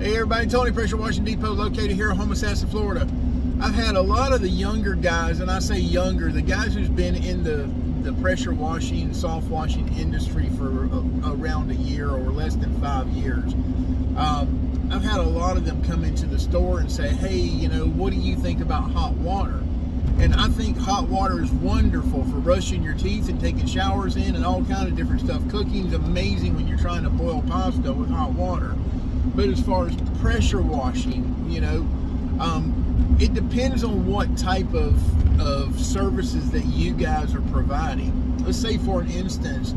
Hey everybody, Tony, Pressure Washing Depot, located here in Homosassa, Florida. I've had a lot of the younger guys, and I say younger, the guys who's been in the pressure washing, soft washing industry for around a year or less than 5 years. I've had a lot of them come into the store and say, hey, you know, what do you think about hot water? And I think hot water is wonderful for brushing your teeth and taking showers in and all kind of different stuff. Cooking's amazing when you're trying to boil pasta with hot water. But as far as pressure washing, you know, it depends on what type of services that you guys are providing. Let's say, for an instance,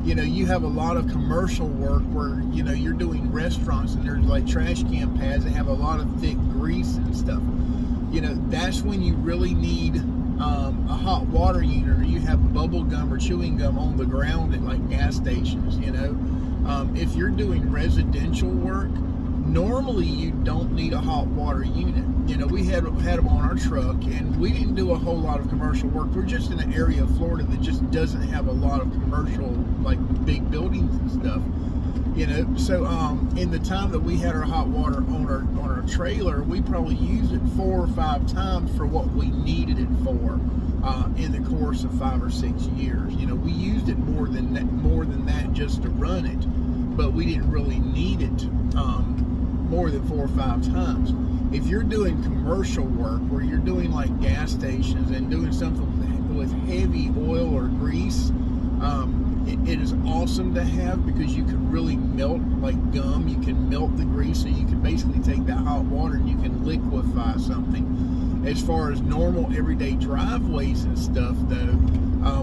you know, you have a lot of commercial work where, you know, you're doing restaurants and there's like trash can pads that have a lot of thick grease and stuff. You know, that's when you really need a hot water unit, or you have bubble gum or chewing gum on the ground at like gas stations, you know. If you're doing residential work, normally you don't need a hot water unit. You know, we had them on our truck, and we didn't do a whole lot of commercial work. We're just in an area of Florida that just doesn't have a lot of commercial, like big buildings and stuff. You know, so in the time that we had our hot water on our trailer, we probably used it 4 or 5 times for what we needed it for in the course of 5 or 6 years. You know, we used it more than that just to run it, but we didn't really need it more than 4 or 5 times. If you're doing commercial work where you're doing like gas stations and doing something with heavy oil or grease, it is awesome to have, because you can really melt like gum. You can melt the grease, so you can basically take that hot water and you can liquefy something. As far as normal everyday driveways and stuff though,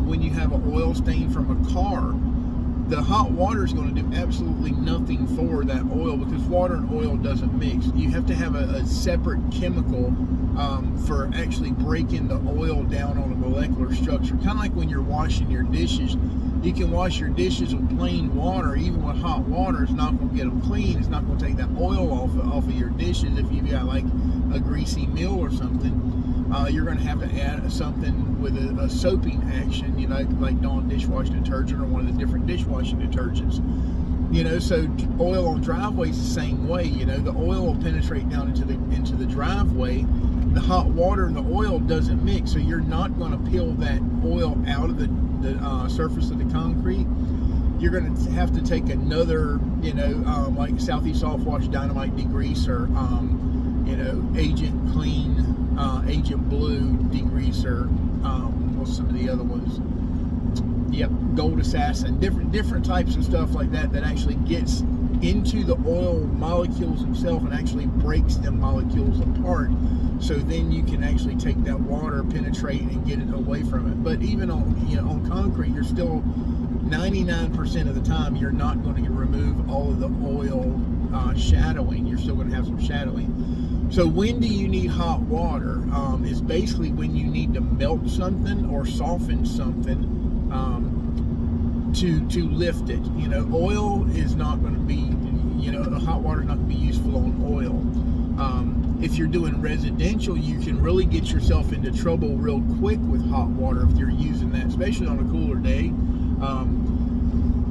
when you have an oil stain from a car, the hot water is going to do absolutely nothing for that oil, because water and oil doesn't mix. You have to have a separate chemical for actually breaking the oil down on a molecular structure. Kind of like when you're washing your dishes. You can wash your dishes with plain water. Even with hot water, it's not going to get them clean. It's not going to take that oil off of your dishes. If you've got like a greasy meal or something, you're going to have to add something with a soaping action, you know, like Dawn dishwashing detergent or one of the different dishwashing detergents. You know, so oil on driveways the same way. You know, the oil will penetrate down into the driveway. The hot water and the oil doesn't mix, so you're not going to peel that oil out of the surface of the concrete. You're going to have to take another, you know, like Southeast Soft Wash Dynamite Degreaser, you know, Agent Clean, Agent Blue Degreaser, what's some of the other ones? Yep, Gold Assassin, different types of stuff like that actually gets into the oil molecules themselves and actually breaks them molecules apart. So then you can actually take that water, penetrate, and get it away from it. But even on, you know, on concrete, you're still 99% of the time you're not going to remove all of the oil shadowing. You're still going to have some shadowing. So when do you need hot water? Is basically when you need to melt something or soften something to lift it. You know, oil is not going to be, you know, hot water is not going to be useful on oil. If you're doing residential, you can really get yourself into trouble real quick with hot water if you're using that, especially on a cooler day,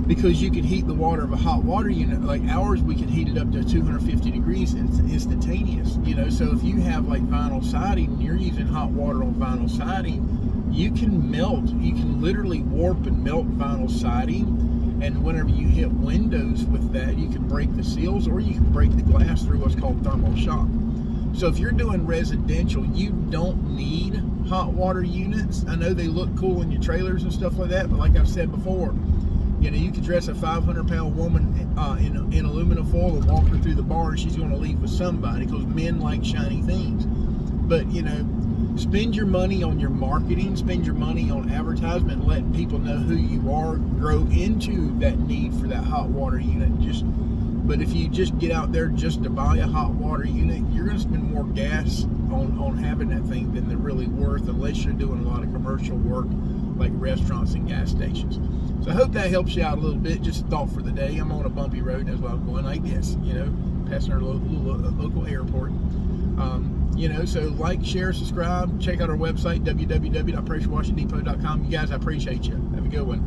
because you can heat the water of a hot water unit. Like ours, we can heat it up to 250 degrees instantaneous. You know, so if you have like vinyl siding and you're using hot water on vinyl siding, you can literally warp and melt vinyl siding, and whenever you hit windows with that, you can break the seals, or you can break the glass through what's called thermal shock. So if you're doing residential, you don't need hot water units. I know they look cool in your trailers and stuff like that, but like I've said before, you know, you could dress a 500-pound woman in aluminum foil and walk her through the bar, and she's going to leave with somebody, because men like shiny things. But, you know, spend your money on your marketing, spend your money on advertisement, letting people know who you are, grow into that need for that hot water unit. But if you just get out there just to buy a hot water unit, you're going to spend more gas on having that thing than they're really worth, unless you're doing a lot of commercial work like restaurants and gas stations. So I hope that helps you out a little bit. Just a thought for the day. I'm on a bumpy road, that's why I'm going like this, you know, passing our local airport. You know, so like, share, subscribe, check out our website, www.pressurewashingdepot.com. You guys, I appreciate you. Have a good one.